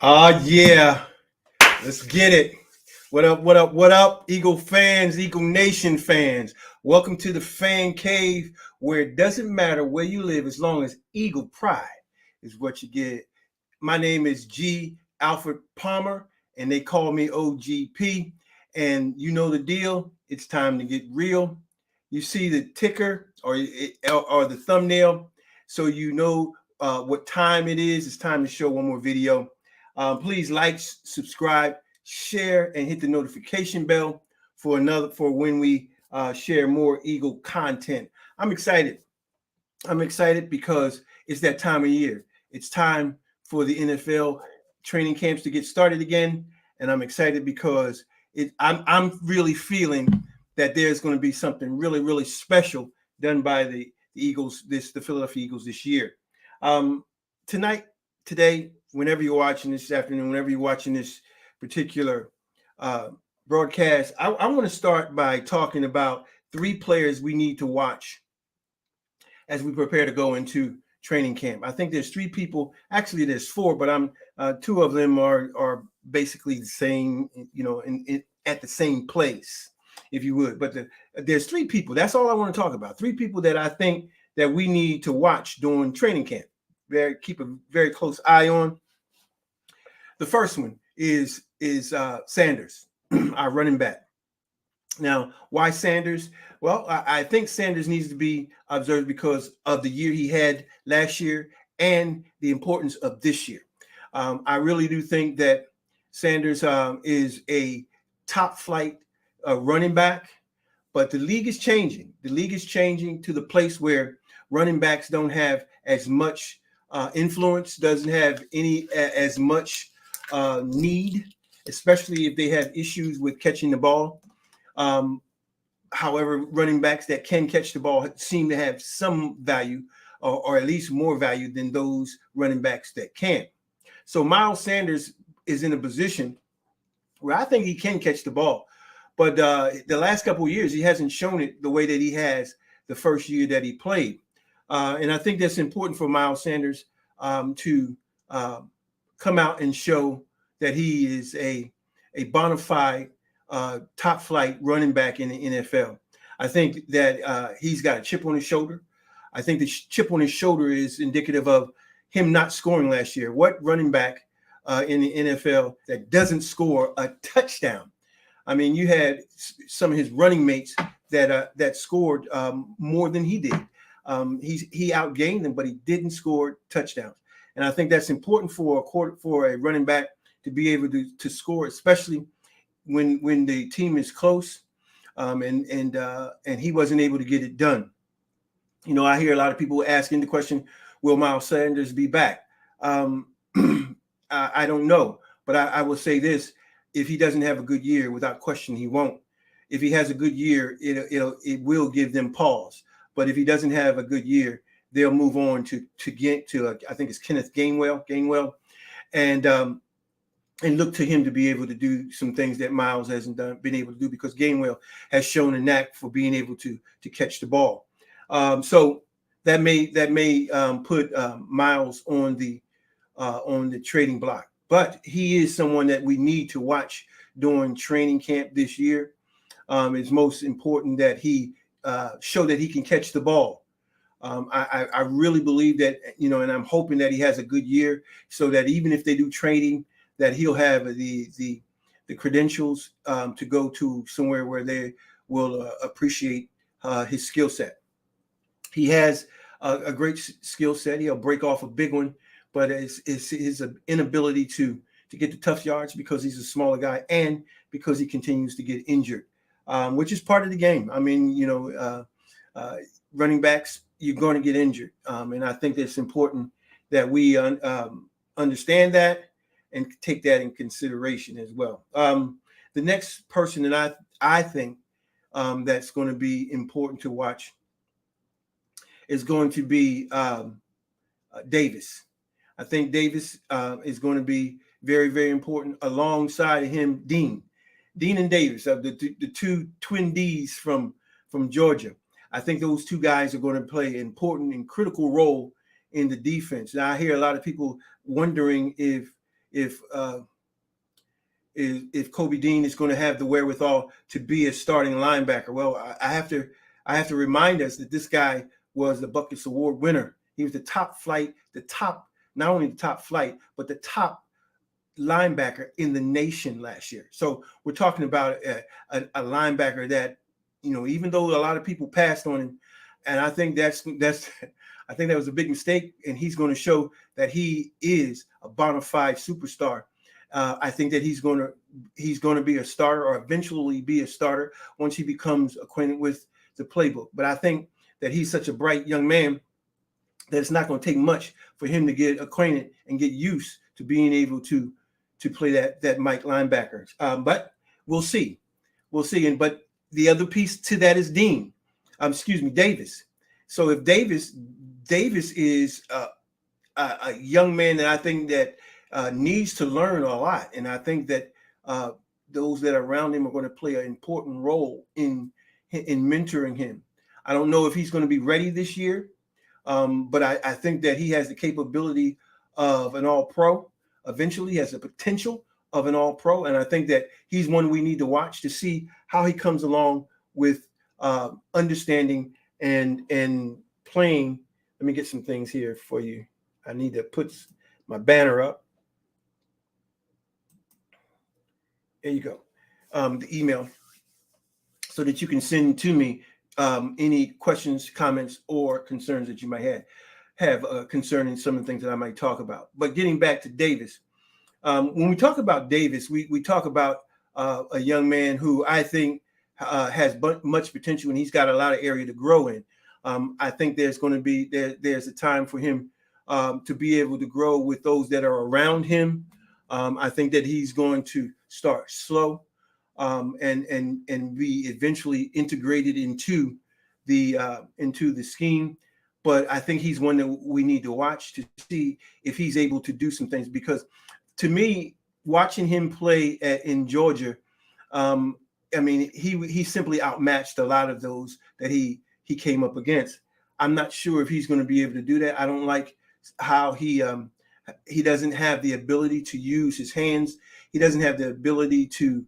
Yeah, let's get it. What up, what up, what up, Eagle fans, Eagle Nation fans? Welcome to the Fan Cave, where it doesn't matter where you live as long as Eagle Pride is what you get. My name is G. Alfred Palmer, and they call me OGP. And you know the deal. It's time to get real. You see the ticker or the thumbnail, so you know what time it is. It's time to show one more video. Please like, subscribe, share, and hit the notification bell for when we share more Eagle content. I'm excited. I'm excited because it's that time of year. It's time for the NFL training camps to get started again, and I'm excited because I'm really feeling that there's going to be something really special done by the Eagles, the Philadelphia Eagles this year. Um, Tonight, today, whenever you're watching this afternoon, whenever you're watching this particular uh, broadcast, I want to start by talking about three players we need to watch as we prepare to go into training camp. I think there's three people. Actually, there's four, but I'm two of them are basically the same. At the same place, if you would. But there's three people. That's all I want to talk about. Three people that I think that we need to watch during training camp. Keep a very close eye on. The first one is Sanders, our running back. Now, why Sanders? Well, I think Sanders needs to be observed because of the year he had last year and the importance of this year. I really do think that Sanders is a top flight running back, but the league is changing. The league is changing to the place where running backs don't have as much influence, doesn't have as much need, especially if they have issues with catching the ball. However, running backs that can catch the ball seem to have some value, or at least more value than those running backs that can't. So Miles Sanders is in a position where I think he can catch the ball, but the last couple of years he hasn't shown it the way that he has the first year that he played, and I think that's important for Miles Sanders to come out and show that he is a bona fide top flight running back in the NFL. I think that he's got a chip on his shoulder. I think the chip on his shoulder is indicative of him not scoring last year. What running back in the NFL that doesn't score a touchdown? I mean, you had some of his running mates that scored more than he did. He outgained them, but he didn't score touchdowns. And I think that's important for a running back to be able to score, especially when the team is close, and he wasn't able to get it done. You know, I hear a lot of people asking the question, will Miles Sanders be back? I don't know, but I will say this: if he doesn't have a good year, without question, he won't. If he has a good year, it will give them pause. But if he doesn't have a good year, they'll move on to get to I think it's Kenneth Gainwell, and look to him to be able to do some things that Miles hasn't been able to do, because Gainwell has shown a knack for being able to catch the ball. So that may put Miles on the trading block. But he is someone that we need to watch during training camp this year. It's most important that he show that he can catch the ball. I really believe that, and I'm hoping that he has a good year, so that even if they do training, that he'll have the credentials to go to somewhere where they will appreciate his skill set. He has a great skill set. He'll break off a big one, but it's his inability to get the tough yards, because he's a smaller guy and because he continues to get injured, which is part of the game. I mean, running backs, you're going to get injured, and I think it's important that we understand that and take that in consideration as well. The next person that I think that's going to be important to watch is going to be Davis. I think Davis is going to be very important. Alongside of him, Dean and Davis, the two twin D's from Georgia. I think those two guys are going to play an important and critical role in the defense. Now, I hear a lot of people wondering if if Kobe Dean is going to have the wherewithal to be a starting linebacker. Well, I have to remind us that this guy was the Buckets Award winner. He was the top flight, not only the top flight, but the top linebacker in the nation last year. So we're talking about a linebacker that, even though a lot of people passed on him, and I think I think that was a big mistake, and he's going to show that he is a bona fide superstar. I think that he's going to be a starter, or eventually be a starter, once he becomes acquainted with the playbook. But I think that he's such a bright young man that it's not going to take much for him to get acquainted and get used to being able to play that Mike linebacker. But we'll see. But the other piece to that is Davis. So if Davis is a young man that I think that needs to learn a lot, and I think that those that are around him are going to play an important role in mentoring him. I don't know if he's going to be ready this year, but I think that he has the capability of an All-Pro. Eventually, he has the potential of an All-Pro, and I think that he's one we need to watch to see how he comes along with understanding and playing. Let me get some things here for you. I need to put my banner up. There you go. The email, so that you can send to me any questions, comments, or concerns that you might have concerning some of the things that I might talk about. But getting back to Davis, when we talk about Davis, we talk about a young man who I think has much potential, and he's got a lot of area to grow in. I think there's going to be there's a time for him to be able to grow with those that are around him. I think that he's going to start slow and be eventually integrated into the scheme. But I think he's one that we need to watch to see if he's able to do some things, because to me, watching him play in Georgia, he simply outmatched a lot of those that he came up against. I'm not sure if he's going to be able to do that. I don't like how he doesn't have the ability to use his hands. He doesn't have the ability to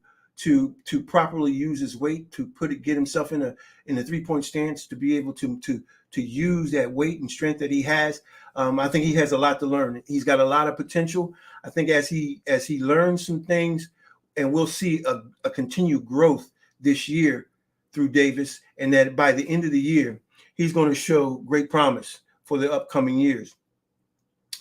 properly use his weight to get himself in a 3-point stance, to be able to use that weight and strength that he has. I think he has a lot to learn. He's got a lot of potential. I think as he learns some things, and we'll see a continued growth this year through Davis, and that by the end of the year, he's going to show great promise for the upcoming years.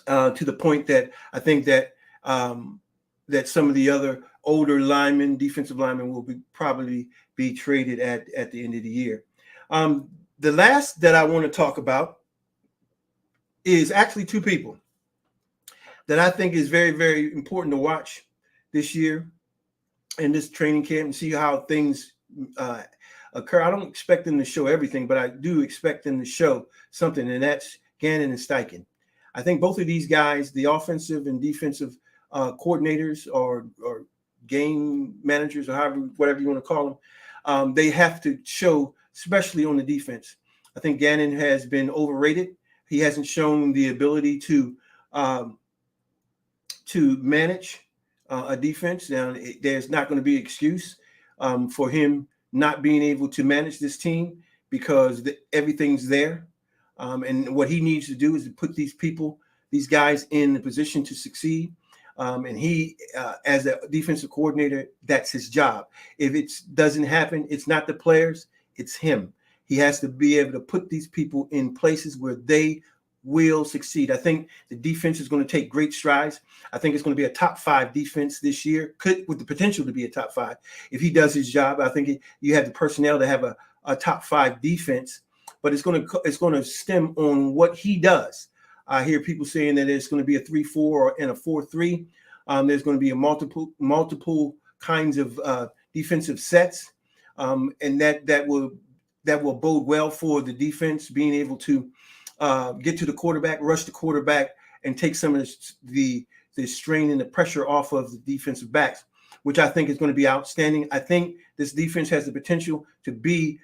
To the point that I think that that some of the other older linemen, defensive linemen, will probably be traded at the end of the year. The last that I want to talk about is actually two people that I think is very, very important to watch this year in this training camp and see how things occur. I don't expect them to show everything, but I do expect them to show something, and that's Gannon and Steichen. I think both of these guys, the offensive and defensive coordinators or game managers, or whatever you want to call them, they have to show, especially on the defense. I think Gannon has been overrated. He hasn't shown the ability to manage a defense. Now, there's not going to be an excuse for him not being able to manage this team, because everything's there. And what he needs to do is to put these guys in the position to succeed. And he, as a defensive coordinator, that's his job. If it doesn't happen, it's not the players, it's him. He has to be able to put these people in places where they will succeed. I think the defense is going to take great strides. I think it's going to be a top 5 defense this year, with the potential to be a top 5. If he does his job, I think you have the personnel to have a top 5 defense, but it's going to stem on what he does. I hear people saying that it's going to be a 3-4 and a 4-3. There's going to be a multiple kinds of defensive sets, and that will bode well for the defense being able to get to the quarterback, rush the quarterback, and take some of the strain and the pressure off of the defensive backs, which I think is going to be outstanding. I think this defense has the potential to be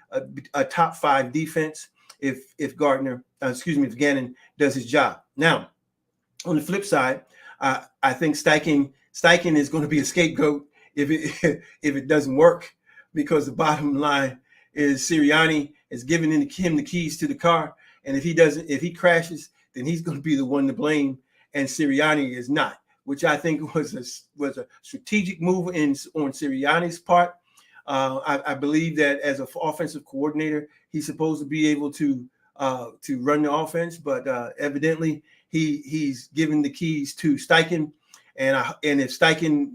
a top 5 defense if Gannon does his job. Now, on the flip side, I think Steichen is going to be a scapegoat if it if it doesn't work, because the bottom line is Sirianni is giving him the keys to the car, and if he crashes, then he's going to be the one to blame, and Sirianni is not, which I think was a strategic move on Sirianni's part. I believe that as an offensive coordinator, he's supposed to be able to run the offense, but evidently he's given the keys to Steichen, and if Steichen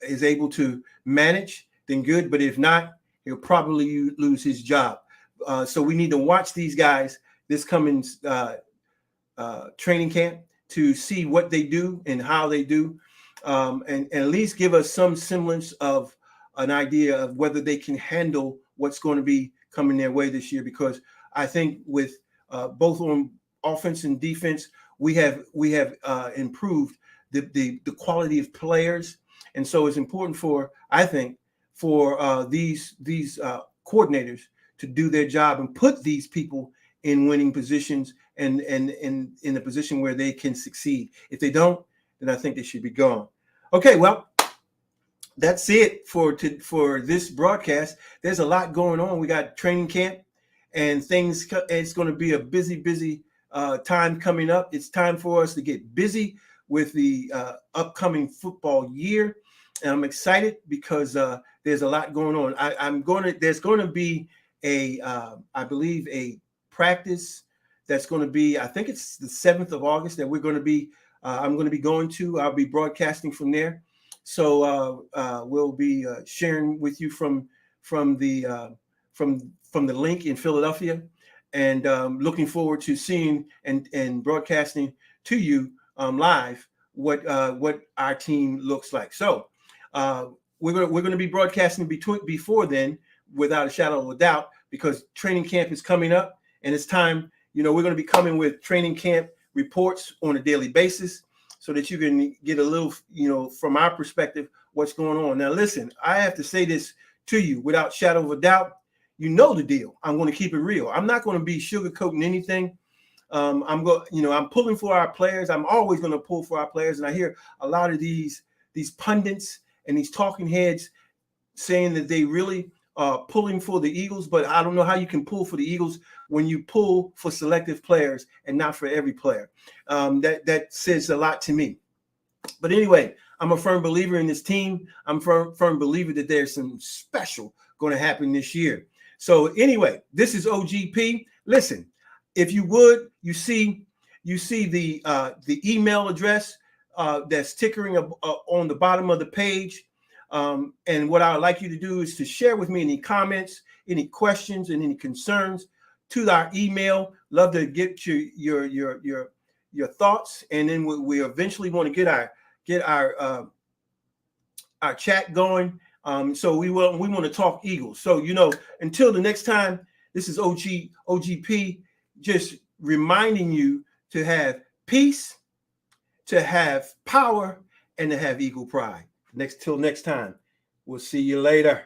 is able to manage, then good. But if not, he'll probably lose his job. So we need to watch these guys this coming training camp to see what they do and how they do, and at least give us some semblance of an idea of whether they can handle what's going to be coming their way this year. Because I think with both on offense and defense, we have improved the quality of players, and so it's important for these coordinators to do their job and put these people in winning positions and in a position where they can succeed. If they don't, then I think they should be gone. Okay, well, that's it for this broadcast. There's a lot going on. We got training camp and things. It's going to be a busy time coming up. It's time for us to get busy with the upcoming football year, and I'm excited because there's a lot going on. There's going to be I believe a practice that's going to be, I think it's the 7th of August that we're going to be. I'm going to be going to. I'll be broadcasting from there. So we'll be sharing with you from the link in Philadelphia, and looking forward to seeing and broadcasting to you live what our team looks like. So we're going to be broadcasting before then, without a shadow of a doubt, because training camp is coming up, and it's time. We're going to be coming with training camp reports on a daily basis, so that you can get a little, from our perspective, what's going on. Now, listen, I have to say this to you without shadow of a doubt. You know the deal. I'm going to keep it real. I'm not going to be sugarcoating anything. I'm pulling for our players. I'm always going to pull for our players. And I hear a lot of these pundits and these talking heads saying that they really are pulling for the Eagles, but I don't know how you can pull for the Eagles when you pull for selective players and not for every player. That says a lot to me. But anyway, I'm a firm believer in this team. I'm a firm believer that there's some special going to happen this year. So anyway, this is OGP. Listen, if you would, you see the email address that's tickering on the bottom of the page. And what I would like you to do is to share with me any comments, any questions, and any concerns to our email. Love to get your thoughts, and then we eventually want to get our chat going. So we want to talk Eagles. So until the next time, this is OGP, just reminding you to have peace, to have power, and to have Eagle pride. Till next time, we'll see you later.